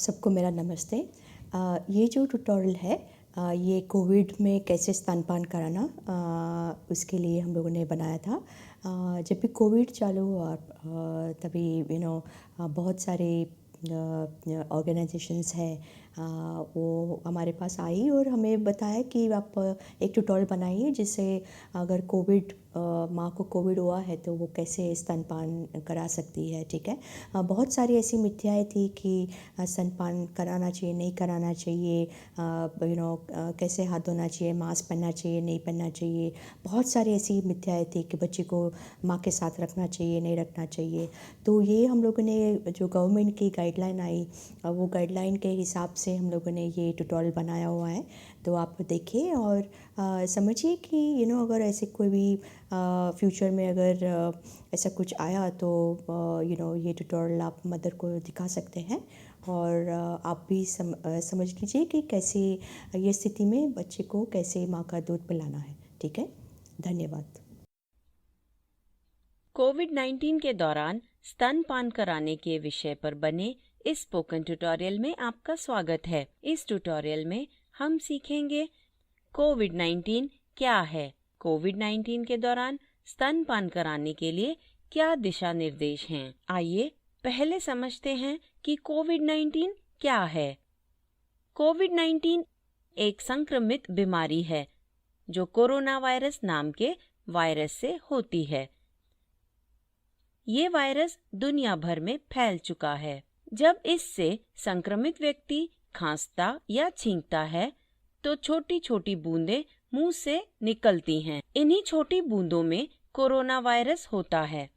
सबको मेरा नमस्ते। ये जो ट्यूटोरियल है ये कोविड में कैसे स्तनपान कराना उसके लिए हम लोगों ने बनाया था। जब भी कोविड चालू हुआ तभी बहुत सारे ऑर्गेनाइजेशंस हैं वो हमारे पास आई और हमें बताया कि आप एक ट्यूटोरियल बनाइए जिससे अगर कोविड माँ को कोविड हुआ है तो वो कैसे स्तनपान करा सकती है। ठीक है। बहुत सारी ऐसी मिथ्याएं थी कि स्तनपान कराना चाहिए नहीं कराना चाहिए, कैसे हाथ धोना चाहिए, मास्क पहनना चाहिए नहीं पहनना चाहिए। बहुत सारी ऐसी मिथ्याएं थी कि बच्चे को माँ के साथ रखना चाहिए नहीं रखना चाहिए। तो ये हम लोगों ने जो गवर्नमेंट की गाइडलाइन आई वो गाइडलाइन के हिसाब से हम लोगों ने ये ट्यूटोरियल बनाया हुआ है। तो आप देखिए और समझिए कि अगर ऐसे कोई भी फ्यूचर में अगर ऐसा कुछ आया तो ये ट्यूटोरियल आप मदर को दिखा सकते हैं और आप भी समझ लीजिए कि कैसे ये स्थिति में बच्चे को कैसे माँ का दूध पिलाना है। ठीक है। धन्यवाद। कोविड-19 के दौरान स्तनपान कराने के विषय पर बने इस स्पोकन ट्यूटोरियल में आपका स्वागत है। इस ट्यूटोरियल में हम सीखेंगे कोविड-19 क्या है, कोविड-19 के दौरान स्तनपान कराने के लिए क्या दिशा निर्देश हैं। आइए पहले समझते हैं कि कोविड-19 क्या है। कोविड-19 एक संक्रमित बीमारी है जो कोरोना वायरस नाम के वायरस से होती है। ये वायरस दुनिया भर में फैल चुका है। जब इससे संक्रमित व्यक्ति खांसता या छींकता है तो छोटी छोटी बूंदें मुंह से निकलती हैं। इन्हीं छोटी बूंदों में कोरोना वायरस होता है।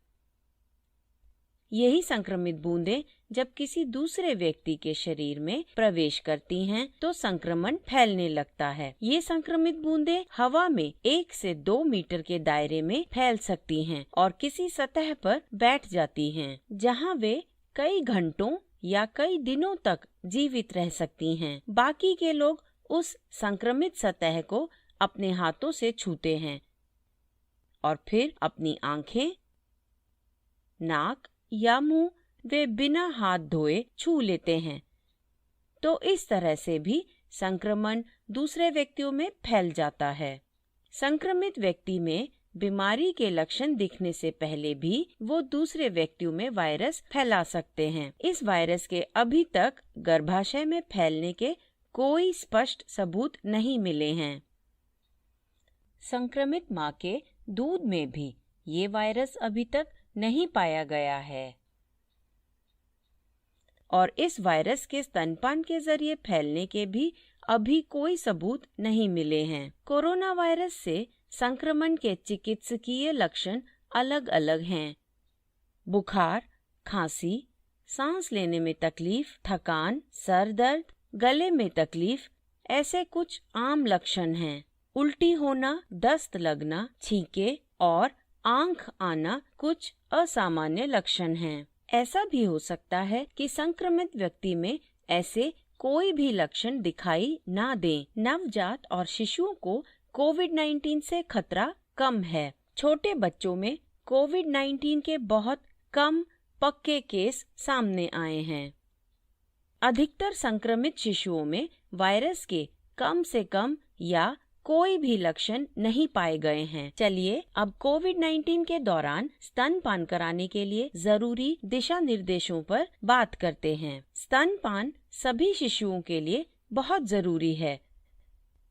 यही संक्रमित बूंदें जब किसी दूसरे व्यक्ति के शरीर में प्रवेश करती हैं तो संक्रमण फैलने लगता है। ये संक्रमित बूंदें हवा में 1 से 2 मीटर के दायरे में फैल सकती हैं और किसी सतह पर बैठ जाती हैं, जहां वे कई घंटों या कई दिनों तक जीवित रह सकती हैं। बाकी के लोग उस संक्रमित सतह को अपने हाथों से छूते हैं और फिर अपनी आंखें, नाक या मुंह वे बिना हाथ धोए छू लेते हैं। तो इस तरह से भी संक्रमण दूसरे व्यक्तियों में फैल जाता है। संक्रमित व्यक्ति में बीमारी के लक्षण दिखने से पहले भी वो दूसरे व्यक्तियों में वायरस फैला सकते हैं। इस वायरस के अभी तक गर्भाशय में फैलने के कोई स्पष्ट सबूत नहीं मिले हैं। संक्रमित माँ के दूध में भी ये वायरस अभी तक नहीं पाया गया है और इस वायरस के स्तनपान के जरिए फैलने के भी अभी कोई सबूत नहीं मिले हैं। कोरोना वायरस से संक्रमण के चिकित्सकीय लक्षण अलग अलग हैं। बुखार, खांसी, सांस लेने में तकलीफ, थकान, सर दर्द, गले में तकलीफ ऐसे कुछ आम लक्षण हैं। उल्टी होना, दस्त लगना, छींके और आंख आना कुछ असामान्य लक्षण हैं। ऐसा भी हो सकता है कि संक्रमित व्यक्ति में ऐसे कोई भी लक्षण दिखाई ना दें। नवजात और शिशुओं को कोविड-19 से खतरा कम है। छोटे बच्चों में कोविड-19 के बहुत कम पक्के केस सामने आए हैं। अधिकतर संक्रमित शिशुओं में वायरस के कम से कम या कोई भी लक्षण नहीं पाए गए हैं। चलिए अब कोविड-19 के दौरान स्तनपान कराने के लिए जरूरी दिशा निर्देशों पर बात करते हैं। स्तनपान सभी शिशुओं के लिए बहुत जरूरी है।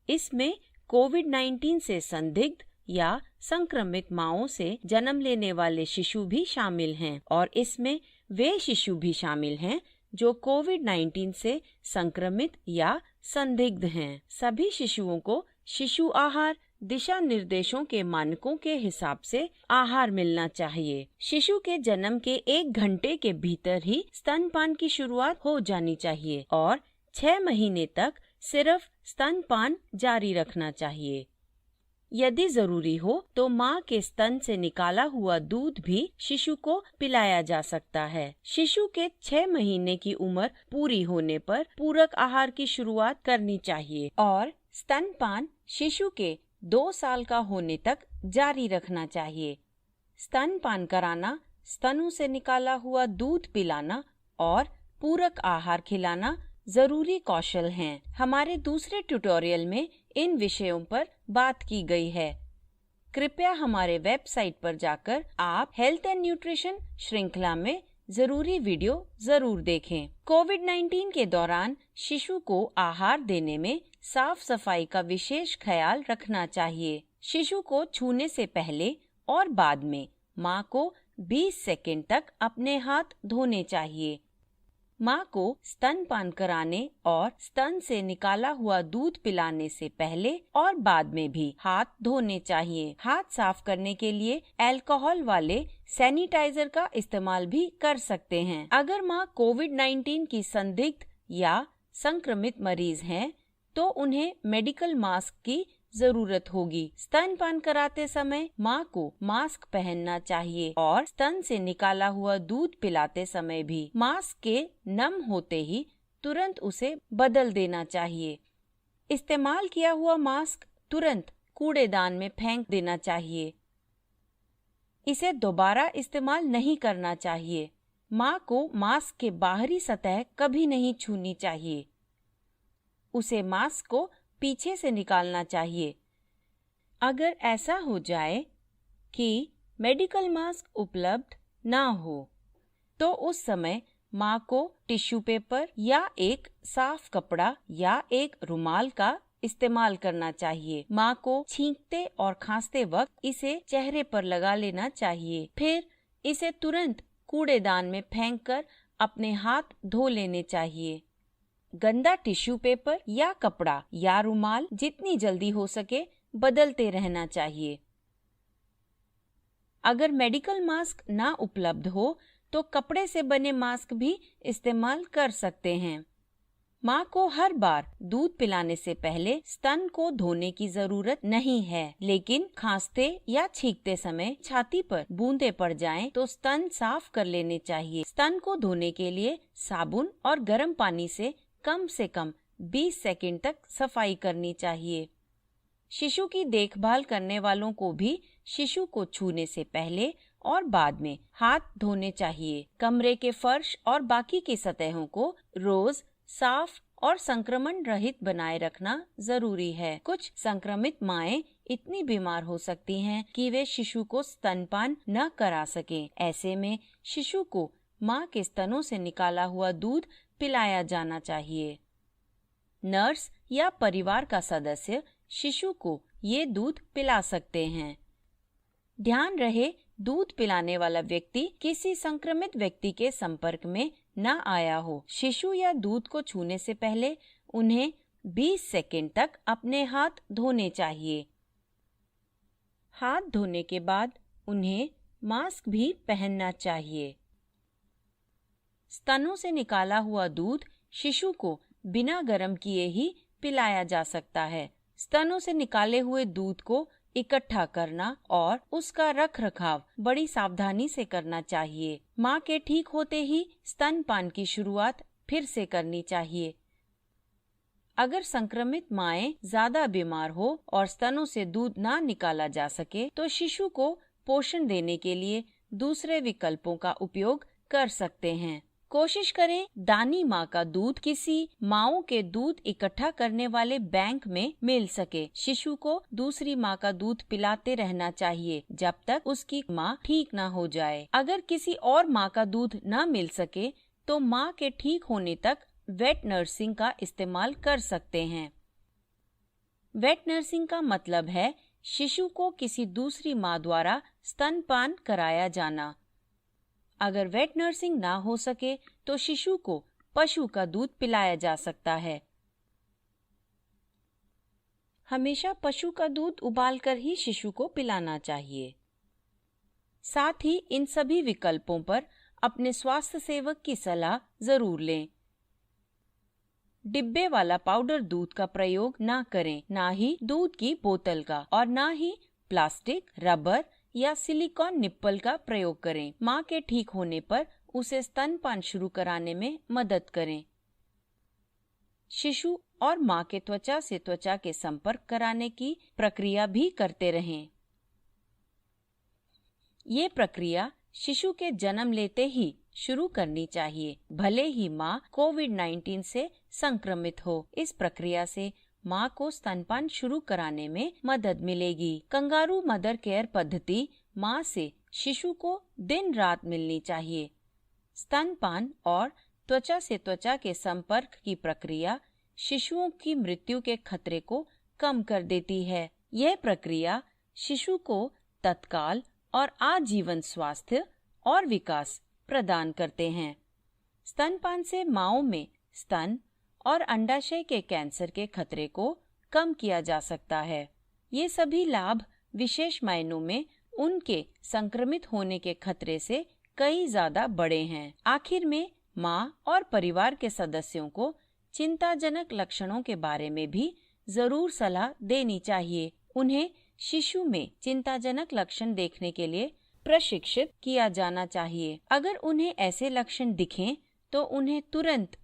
इसमें कोविड-19 से संदिग्ध या संक्रमित माँओं से जन्म लेने वाले शिशु भी शामिल हैं और इसमें वे शिशु भी शामिल हैं जो कोविड-19 से संक्रमित या संदिग्ध हैं। सभी शिशुओं को शिशु आहार दिशा निर्देशों के मानकों के हिसाब से आहार मिलना चाहिए। शिशु के जन्म के 1 घंटे के भीतर ही स्तनपान की शुरुआत हो जानी चाहिए और 6 महीने तक सिर्फ स्तनपान जारी रखना चाहिए। यदि जरूरी हो तो माँ के स्तन से निकाला हुआ दूध भी शिशु को पिलाया जा सकता है। शिशु के 6 महीने की उम्र पूरी होने पर पूरक आहार की शुरुआत करनी चाहिए और स्तनपान शिशु के 2 साल का होने तक जारी रखना चाहिए। स्तनपान कराना, स्तनों से निकाला हुआ दूध पिलाना और पूरक आहार खिलाना जरूरी कौशल हैं। हमारे दूसरे ट्यूटोरियल में इन विषयों पर बात की गई है। कृपया हमारे वेबसाइट पर जाकर आप हेल्थ एंड न्यूट्रिशन श्रृंखला में जरूरी वीडियो जरूर देखें। कोविड-19 के दौरान शिशु को आहार देने में साफ सफाई का विशेष ख्याल रखना चाहिए। शिशु को छूने से पहले और बाद में माँ को 20 सेकंड तक अपने हाथ धोने चाहिए। माँ को स्तनपान कराने और स्तन से निकाला हुआ दूध पिलाने से पहले और बाद में भी हाथ धोने चाहिए। हाथ साफ करने के लिए अल्कोहल वाले सैनिटाइजर का इस्तेमाल भी कर सकते हैं। अगर माँ कोविड-19 की संदिग्ध या संक्रमित मरीज हैं, तो उन्हें मेडिकल मास्क की जरूरत होगी। स्तनपान कराते समय माँ को मास्क पहनना चाहिए और स्तन से निकाला हुआ दूध पिलाते समय भी मास्क के नम होते ही तुरंत उसे बदल देना चाहिए। इस्तेमाल किया हुआ मास्क तुरंत कूड़ेदान में फेंक देना चाहिए। इसे दोबारा इस्तेमाल नहीं करना चाहिए। माँ को मास्क के बाहरी सतह कभी नहीं छूनी चाहिए। उसे मास्क को पीछे से निकालना चाहिए। अगर ऐसा हो जाए कि मेडिकल मास्क उपलब्ध ना हो, तो उस समय माँ को टिश्यू पेपर या एक साफ कपड़ा या एक रुमाल का इस्तेमाल करना चाहिए। माँ को छींकते और खांसते वक्त इसे चेहरे पर लगा लेना चाहिए। फिर इसे तुरंत कूड़ेदान में फेंककर अपने हाथ धो लेने चाहिए। गंदा टिश्यू पेपर या कपड़ा या रुमाल जितनी जल्दी हो सके बदलते रहना चाहिए। अगर मेडिकल मास्क ना उपलब्ध हो तो कपड़े से बने मास्क भी इस्तेमाल कर सकते हैं। माँ को हर बार दूध पिलाने से पहले स्तन को धोने की जरूरत नहीं है, लेकिन खांसते या छींकते समय छाती पर बूंदें पड़ जाएं तो स्तन साफ कर लेने चाहिए। स्तन को धोने के लिए साबुन और गर्म पानी से कम 20 सेकंड तक सफाई करनी चाहिए। शिशु की देखभाल करने वालों को भी शिशु को छूने से पहले और बाद में हाथ धोने चाहिए। कमरे के फर्श और बाकी की सतहों को रोज साफ और संक्रमण रहित बनाए रखना जरूरी है। कुछ संक्रमित माएं इतनी बीमार हो सकती हैं कि वे शिशु को स्तनपान न करा सकें। ऐसे में शिशु को माँ के स्तनों से निकाला हुआ दूध पिलाया जाना चाहिए। नर्स या परिवार का सदस्य शिशु को ये दूध पिला सकते हैं। ध्यान रहे, दूध पिलाने वाला व्यक्ति किसी संक्रमित व्यक्ति के संपर्क में न आया हो। शिशु या दूध को छूने से पहले उन्हें 20 सेकंड तक अपने हाथ धोने चाहिए। हाथ धोने के बाद उन्हें मास्क भी पहनना चाहिए। स्तनों से निकाला हुआ दूध शिशु को बिना गर्म किए ही पिलाया जा सकता है। स्तनों से निकाले हुए दूध को इकट्ठा करना और उसका रखरखाव बड़ी सावधानी से करना चाहिए। माँ के ठीक होते ही स्तनपान की शुरुआत फिर से करनी चाहिए। अगर संक्रमित माएं ज्यादा बीमार हो और स्तनों से दूध ना निकाला जा सके, तो शिशु को पोषण देने के लिए दूसरे विकल्पों का उपयोग कर सकते हैं। कोशिश करें दानी माँ का दूध किसी माँओं के दूध इकट्ठा करने वाले बैंक में मिल सके। शिशु को दूसरी माँ का दूध पिलाते रहना चाहिए जब तक उसकी माँ ठीक ना हो जाए। अगर किसी और माँ का दूध ना मिल सके तो माँ के ठीक होने तक वेट नर्सिंग का इस्तेमाल कर सकते हैं। वेट नर्सिंग का मतलब है शिशु को किसी दूसरी माँ द्वारा स्तनपान कराया जाना। अगर वेट नर्सिंग ना हो सके तो शिशु को पशु का दूध पिलाया जा सकता है। हमेशा पशु का दूध उबालकर ही शिशु को पिलाना चाहिए। साथ ही इन सभी विकल्पों पर अपने स्वास्थ्य सेवक की सलाह जरूर लें। डिब्बे वाला पाउडर दूध का प्रयोग ना करें, ना ही दूध की बोतल का, और ना ही प्लास्टिक, रबर या सिलिकॉन निप्पल का प्रयोग करें। माँ के ठीक होने पर उसे स्तनपान शुरू कराने में मदद करें। शिशु और माँ के त्वचा से त्वचा के संपर्क कराने की प्रक्रिया भी करते रहें। ये प्रक्रिया शिशु के जन्म लेते ही शुरू करनी चाहिए, भले ही माँ कोविड-19 से संक्रमित हो। इस प्रक्रिया से माँ को स्तनपान शुरू कराने में मदद मिलेगी। कंगारू मदर केयर पद्धति माँ से शिशु को दिन रात मिलनी चाहिए। स्तनपान और त्वचा से त्वचा के संपर्क की प्रक्रिया शिशुओं की मृत्यु के खतरे को कम कर देती है। यह प्रक्रिया शिशु को तत्काल और आजीवन स्वास्थ्य और विकास प्रदान करते हैं। स्तनपान से माँओं में स्तन और अंडाशय के कैंसर के खतरे को कम किया जा सकता है। ये सभी लाभ विशेष मायनों में उनके संक्रमित होने के खतरे से कई ज्यादा बड़े हैं। आखिर में माँ और परिवार के सदस्यों को चिंताजनक लक्षणों के बारे में भी जरूर सलाह देनी चाहिए। उन्हें शिशु में चिंताजनक लक्षण देखने के लिए प्रशिक्षित किया जाना चाहिए। अगर उन्हें ऐसे लक्षण दिखें तो उन्हें तुरंत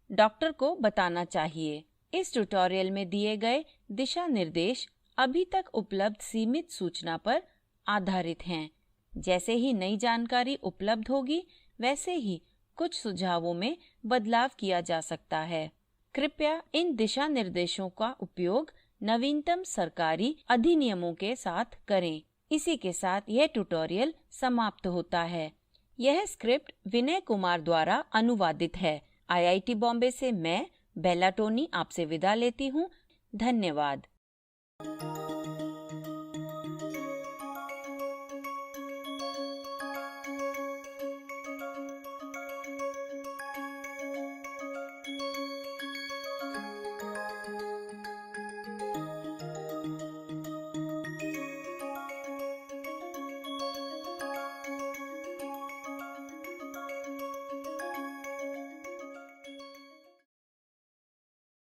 डॉक्टर को बताना चाहिए। इस ट्यूटोरियल में दिए गए दिशा निर्देश अभी तक उपलब्ध सीमित सूचना पर आधारित हैं। जैसे ही नई जानकारी उपलब्ध होगी, वैसे ही कुछ सुझावों में बदलाव किया जा सकता है। कृपया इन दिशा निर्देशों का उपयोग नवीनतम सरकारी अधिनियमों के साथ करें। इसी के साथ यह ट्यूटोरियल समाप्त होता है। यह स्क्रिप्ट विनय कुमार द्वारा अनुवादित है। IIT बॉम्बे से मैं बेला टोनी आपसे विदा लेती हूँ। धन्यवाद।